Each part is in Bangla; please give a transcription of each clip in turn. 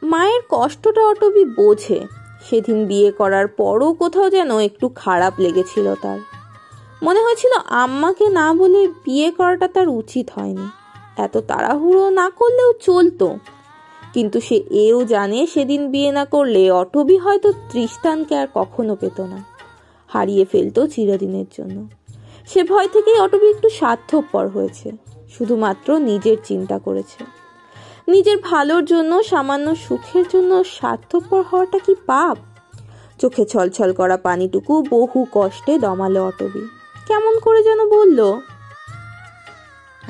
মায়ের কষ্টটা অটবি বোঝে। সেদিন বিয়ে করার পরও কোথাও যেন একটু খারাপ লেগেছিল তার। মনে হয়েছিল আম্মাকে না বলে বিয়ে করাটা তার উচিত হয়নি। এত তাড়াহুড়ো না করলেও চলতো। কিন্তু সে এও জানে সেদিন বিয়ে না করলে অটবি হয়তো তৃষ্টানকে আর কখনো পেত না, হারিয়ে ফেলতো চিরদিনের জন্য। সে ভয় থেকেই অটবি একটু স্বার্থপর হয়েছে, শুধুমাত্র নিজের চিন্তা করেছে। নিজের ভালোর জন্য, সামান্য সুখের জন্য স্বার্থপর হওয়াটা কি পাপ? চোখে ছলছল করা পানিটুকু বহু কষ্টে দমালো অটবি। কেমন করে যেন বলল,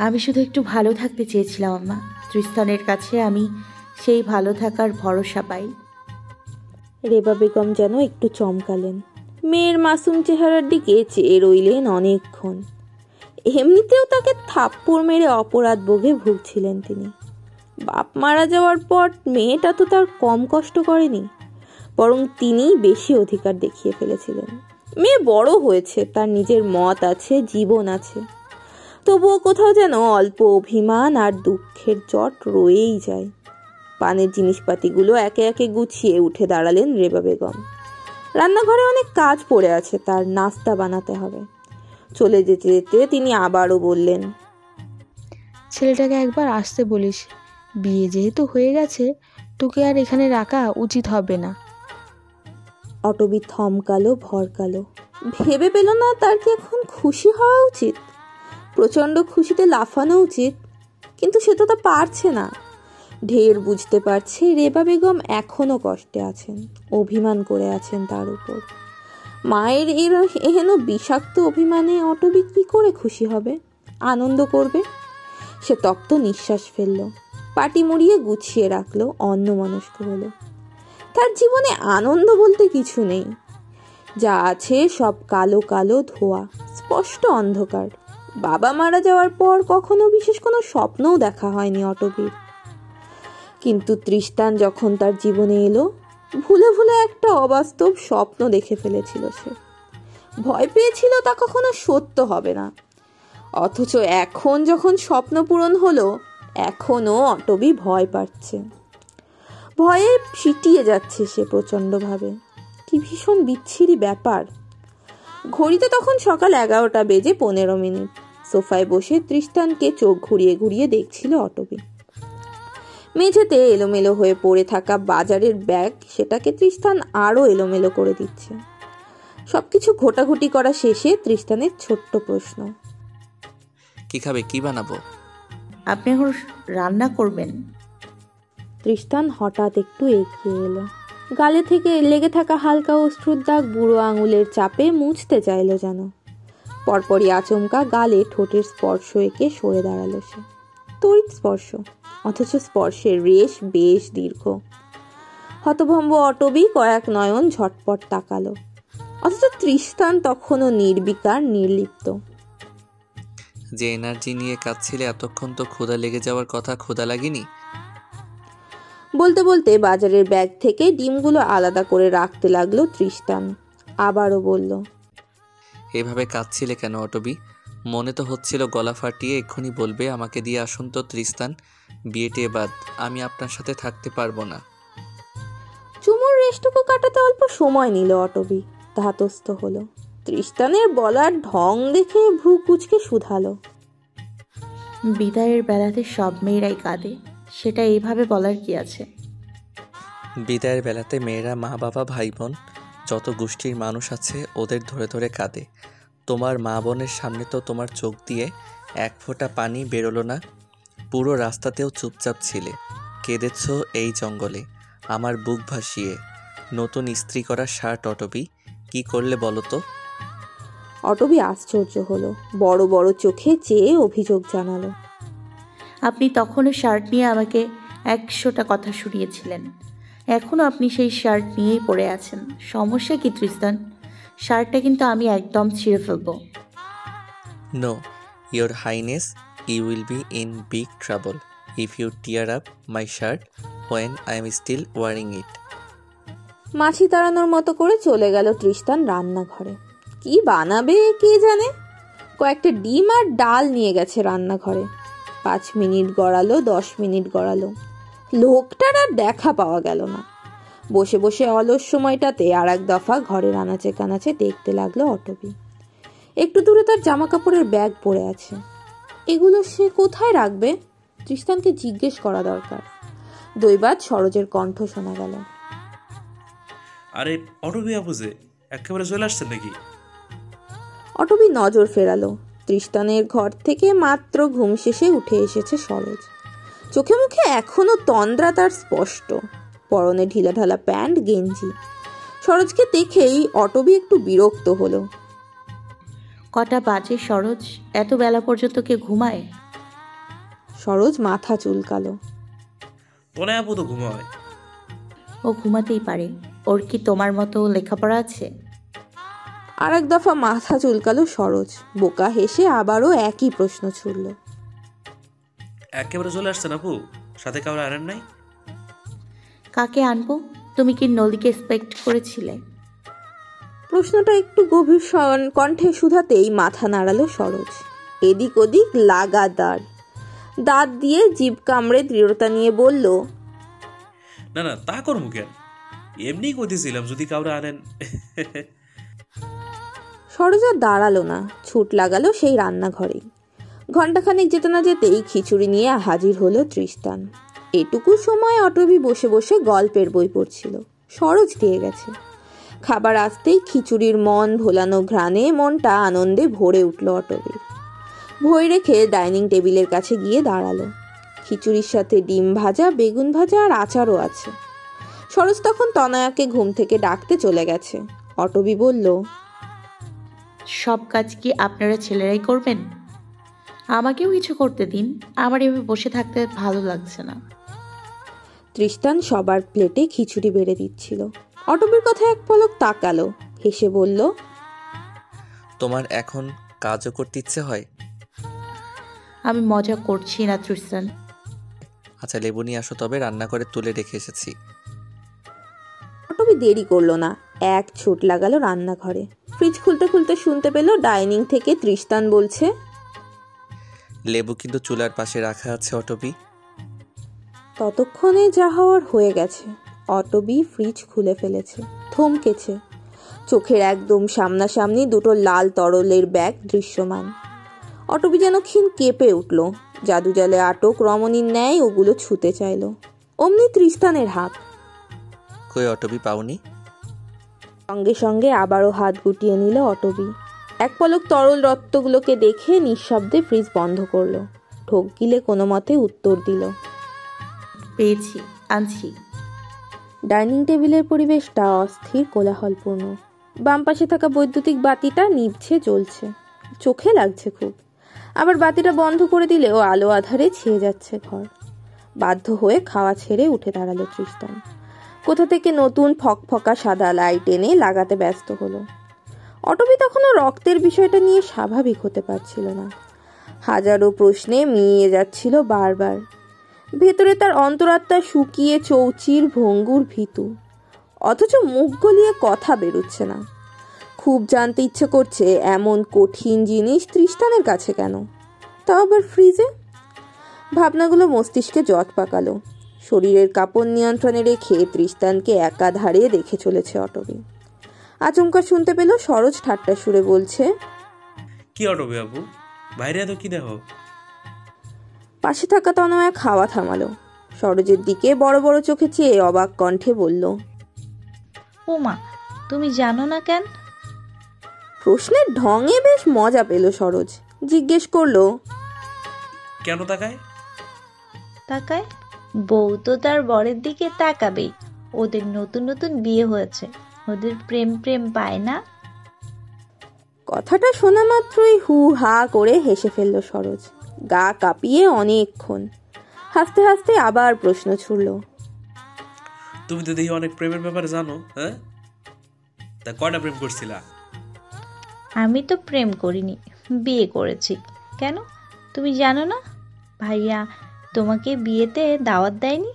আমি শুধু একটু ভালো থাকতে চেয়েছিলাম আম্মা। তৃষ্টানের কাছে আমি সেই ভালো থাকার ভরসা পাই। রেবা বেগম যেন একটু চমকালেন। মেয়ের মাসুম চেহারার দিকে চেয়ে রইলেন অনেকক্ষণ। এমনিতেও তাকে থাপ্পড় মেরে অপরাধ বোধে ভুগছিলেন তিনি। বাপ মারা যাওয়ার পর মেয়েটা তো তার কম কষ্ট করেনি, বরং তিনিই বেশি অধিকার দেখিয়ে ফেলেছিলেন। মেয়ে বড় হয়েছে, তার নিজের মত আছে, জীবন আছে। তবুও কোথাও যেন অল্প অভিমান আর দুঃখের চট রয়েই যায়। পানের জিনিসপাতিগুলো একে একে গুছিয়ে উঠে দাঁড়ালেন রেবা বেগম। রান্নাঘরে অনেক কাজ পড়ে আছে, তার নাস্তা বানাতে হবে। চলে যেতে যেতে তিনি আবারও বললেন, ছেলেটাকে একবার আসতে বলিস। বিয়ে যেহেতু হয়ে গেছে, তোকে আর এখানে রাখা উচিত হবে না। অটবি থমকালো, ভরকালো। ভেবে পেল না তার কি এখন খুশি হওয়া উচিত, প্রচন্ড খুশিতে লাফানো উচিত। কিন্তু সে তো তা পারছে না। ঢের বুঝতে পারছে রেবা বেগম এখনো কষ্টে আছেন, অভিমান করে আছেন তার উপর। মায়ের এহেন বিষাক্ত অভিমানে অটবি কি করে খুশি হবে, আনন্দ করবে? সে তপ্ত নিঃশ্বাস ফেলল, পাটি মুড়িয়ে গুছিয়ে রাখলো, অন্যমনস্ক হলো। তার জীবনে আনন্দ বলতে কিছু নেই। যা আছে সব কালো কালো ধোয়া, স্পষ্ট অন্ধকার। বাবা মারা যাওয়ার পর কখনো বিশেষ কোনো স্বপ্নও দেখা হয়নি অটবির। কিন্তু তৃষ্টান যখন তার জীবনে এলো, ভুলে ভুলে একটা অবাস্তব স্বপ্ন দেখে ফেলেছিল সে। ভয় পেয়েছিল তা কখনো সত্য হবে না। অথচ এখন যখন স্বপ্ন পূরণ হলো, এখনো অটবি ভয় পাচ্ছে। ভয়ে ছিটিয়ে যাচ্ছে সে প্রচন্ডভাবে। কি ভীষণ বিচ্ছিরি ব্যাপার। ঘড়িতে তখন সকাল 11টা বেজে 15 মিনিট। সোফায় বসে তৃষ্টানকে চোখ ঘুরিয়ে ঘুরিয়ে দেখছিল অটবি। মেঝেতে এলোমেলো হয়ে পড়ে থাকা বাজারের ব্যাগ, সেটাকে তৃষ্টান আরো এলোমেলো করে দিচ্ছে। সবকিছু ঘোটাঘুটি করা শেষে তৃষ্টানের ছোট্ট প্রশ্ন, কি খাবে, কি বানাবো? আপনি এখন রান্না করবেন? তৃষ্টান হঠাৎ একটু এগিয়ে এলো। গালে থেকে লেগে থাকা হালকা অশ্রুর দাগ বুড়ো আঙুলের চাপে মুছতে চাইল যেন। পরপরই আচমকা গালে ঠোঁটের স্পর্শ এঁকে সরে দাঁড়ালো সে। তড়িৎ স্পর্শ, অথচ স্পর্শের রেশ বেশ দীর্ঘ। হতভম্ব অটবি কয়েক নয়ন ঝটপট তাকালো, অথচ তৃষ্টান তখনও নির্বিকার, নির্লিপ্ত। যে এনার্জি নিয়ে কাঁদছিলে এতক্ষণ, তো ক্ষুধা লেগে যাওয়ার কথা, ক্ষুধা লাগেনি? বলতে বলতে বাজারের ব্যাগ থেকে ডিমগুলো আলাদা করে রাখতে লাগলো তৃষ্টান। আবারও বলল, এভাবে কাঁদছিলে কেন অটবি? মনে তো হচ্ছিল গলা ফাটিয়ে এক্ষুনি বলবে, আমাকে দিয়ে আসুন তো তৃষ্টান, বিয়েটে বাদ, আমি আপনার সাথে থাকতে পারবো না। চুমুর রেশটুকু কাটাতে অল্প সময় নিল অটবি। ধাতস্থ হলো। তৃষ্টানের বলার ঢং দেখে ভ্রু কুচকে শুধালো, বিদায়ের বেলাতে সব মেয়েরাই কাঁদে, সেটা এইভাবে বলার কি আছে? বিদায়ের বেলাতে মেয়েরা, মা বাবা, ভাই বোন, যত গোষ্ঠীর মানুষ আছে ওদের ধরে ধরে কাঁদে। তোমার মা বোনের সামনে তো তোমার চোখ দিয়ে এক ফোঁটা পানি বেরোলো না। পুরো রাস্তাতেও চুপচাপ ছিলে, কেঁদেছ এই জঙ্গলে আমার বুক ভাসিয়ে। নতুন ইস্ত্রি করা শার্ট অটবি, কি করলে বলো তো? অটবি আশ্চর্য হলো, বড় বড় চোখে চেয়ে অভিযোগ জানালো, আপনি তখনও শার্ট নিয়ে আমাকে 100টা কথা শুনিয়েছিলেন, এখনও আপনি সেই শার্ট নিয়েই পড়ে আছেন। সমস্যা কি তৃষ্টান? শার্টটা কিন্তু আমি একদম ছিঁড়ে ফেলবো। No, your highness, you will be in big trouble if you tear up my shirt when I am still wearing it. মাছি তাড়ানোর মতো করে চলে গেল তৃষ্টান রান্নাঘরে। কি বানাবে কে জানে। কয়েকটা ডিম আর ডাল নিয়ে গেছে রান্নাঘরে। 5 মিনিট গড়ালো, 10 মিনিট গড়ালো, লোকটার আর দেখা পাওয়া গেল না। বসে বসে অলস সময়টাতে আর এক দফা ঘরের আনাচে কানাচে দেখতে লাগলো অটবি। একটু দূরে তার জামা কাপড়ের ব্যাগ পড়ে আছে। এগুলো সে কোথায় রাখবে? তৃষ্টানকে জিজ্ঞেস করা দরকার। দৈবাত সরোজের কণ্ঠ শোনা গেল। আরে অটবি আপু যে একেবারে চলে আসছেন নাকি? অটবি নজর ফেরালো। তৃষ্টানের ঘর থেকে মাত্র ঘুম শেষে উঠে এসেছে সরোজ। চোখে মুখে এখনো তন্দ্রা তার স্পষ্ট, পরনে ঢিলাঢালা প্যান্ট গেঞ্জি। সরোজকে দেখেই অটবি একটু বিরক্ত হলো। কটা বাজে সরোজ? এত বেলা পর্যন্ত কে ঘুমায়? সরোজ মাথা চুলকালো। তনয় আপু তো ঘুমায়। ও ঘুমাতেই পারে, ওর কি তোমার মতো লেখাপড়া আছে? আর এক দফা মাথা চুলকালো সরোজ। বোকা হেসে আবারও একই প্রশ্ন ছুড়ল। একেবারে চলে আসছেন আপু? সাথে কাউরে আনেন নাই? কাকে আনবো? তুমি কি নলিকে এক্সপেক্ট করেছিলে? প্রশ্নটা একটু গভীর কণ্ঠে শুধাতেই মাথা নাড়ালো সরোজ। এদিক ওদিক লাগাতার দাঁত দিয়ে জিভ কামড়ে দৃঢ়তা নিয়ে বলল, না না, তা করবো কেন, এমনি কইতেছিলাম যদি কাউরে আনেন। সরোজ আর দাঁড়ালো না, ছুট লাগালো সেই রান্নাঘরেই। ঘণ্টাখানেক যেতে না যেতেই খিচুড়ি নিয়ে হাজির হলো তৃষ্টান। এটুকু সময় অটবি বসে বসে গল্পের বই পড়ছিল। সরোজ দিয়ে গেছে। খাবার আসতেই খিচুড়ির মন ভোলানো ঘ্রাণে মনটা আনন্দে ভরে উঠল অটবির। ভই রেখে ডাইনিং টেবিলের কাছে গিয়ে দাঁড়ালো। খিচুড়ির সাথে ডিম ভাজা, বেগুন ভাজা আর আচারও আছে। সরোজ তখন তনয়াকে ঘুম থেকে ডাকতে চলে গেছে। অটবি বলল, সব কাজ কি আপনারা ছেলেরাই করবেন? আমাকেও কিছু করতে দিন, আমার এভাবে বসে থাকতে ভালো লাগছে না। তৃষ্টান সবার প্লেটে খিচুড়ি বেড়ে দিচ্ছিল। অটবির কথা এক পলক তাকালো, হেসে বলল, তোমার এখন কাজও করতে ইচ্ছে হয়? আমি মজা করছি না তৃষ্টান। আচ্ছা, লেবু নিয়ে আসো, তবে রান্না করে তুলে রেখে এসেছি। অটবি দেরি করলো না, এক ছুট লাগালো রান্নাঘরে। ফ্রিজ খুলতে খুলতে শুনতে পেল ডাইনিং থেকে তৃষ্টান বলছে, লেবু কিন্তু চুলার পাশে রাখা আছে অটবি। ততক্ষণে যা হওয়ার হয়ে গেছে। অটবি ফ্রিজ খুলে ফেলেছে, থমকেছে। চোখের একদম সামনাসামনি দুটো লাল তরলের ব্যাগ দৃশ্যমান। অটবি যেন ক্ষীণ কেঁপে উঠল। জাদু জালে আটক রমণীর ন্যায় ওগুলো ছুতে চাইল। অমনি তৃষ্টানের হাত। কই অটবি, পাওনি? সঙ্গে সঙ্গে আবারও হাত গুটিয়ে নিল অটবি। এক পলক তরল রক্তগুলোকে দেখে নিঃশব্দে ফ্রিজ বন্ধ করলো। ঢোক গিলে কোনো মতে উত্তর দিল, পেয়েছি, আনছি। ডাইনিং টেবিলের পরিবেশটা অস্থির কোলাহলপূর্ণ। বাম পাশে থাকা বৈদ্যুতিক বাতিটা নিভছে জ্বলছে, চোখে লাগছে খুব। আবার বাতিটা বন্ধ করে দিলেও আলো আধারে ছেয়ে যাচ্ছে ঘর। বাধ্য হয়ে খাওয়া ছেড়ে উঠে দাঁড়ালো তৃষ্টান। কোথা থেকে নতুন ফকফকা সাদা লাইট এনে লাগাতে ব্যস্ত হলো। অটবি তখনও রক্তের বিষয়টা নিয়ে স্বাভাবিক হতে পারছিল না। হাজারো প্রশ্নে মিইয়ে যাচ্ছিল বারবার। ভেতরে তার অন্তরাত্মা শুকিয়ে চৌচির ভঙ্গুর ভীতু, অথচ মুখ গলিয়ে কথা বেরোচ্ছে না। খুব জানতে ইচ্ছে করছে এমন কঠিন জিনিস তৃষ্টানের কাছে কেন, তাও আবার ফ্রিজে। ভাবনাগুলো মস্তিষ্কে জট পাকালো। শরীরের কাপড় নিয়ন্ত্রণে রেখে তৃষ্টানকে একাধারে দেখে চলেছে অটবি। আচমকা শুনতে পেল সরোজ ঠাট্টা সুরে বলছে, কি অটবি আপু, বাইরে এত কি দেখো? পাশে থাকা তনয়া খাওয়া থামালো। সরোজের দিকে বড় বড় চোখে চেয়ে অবাক কণ্ঠে বলল, ও মা, তুমি জানো না কেন? প্রশ্নের ঢঙে বেশ মজা পেল সরোজ। জিজ্ঞেস করলো, কেন তাকায়? তাকায়? বউ তো তার বরের দিকে তাকাবেই। ওদের নতুন নতুন বিয়ে হয়েছে, ওদের প্রেম প্রেম পায় না। কথাটা শোনা মাত্রই হু হা করে হেসে ফেলল সরোজ, গা কাঁপিয়ে অনেকক্ষণ। হাসতে হাসতে আবার প্রশ্ন ছুড়ল, তুমি তো দেখি অনেক প্রেমের ব্যাপারে জানো, হ্যাঁ? তা কয়টা প্রেম করছিলা? আমি তো প্রেম করিনি, বিয়ে করেছি। কেন, তুমি জানো না ভাইয়া তোমাকে বিয়েতে দাওয়াত দেয়নি?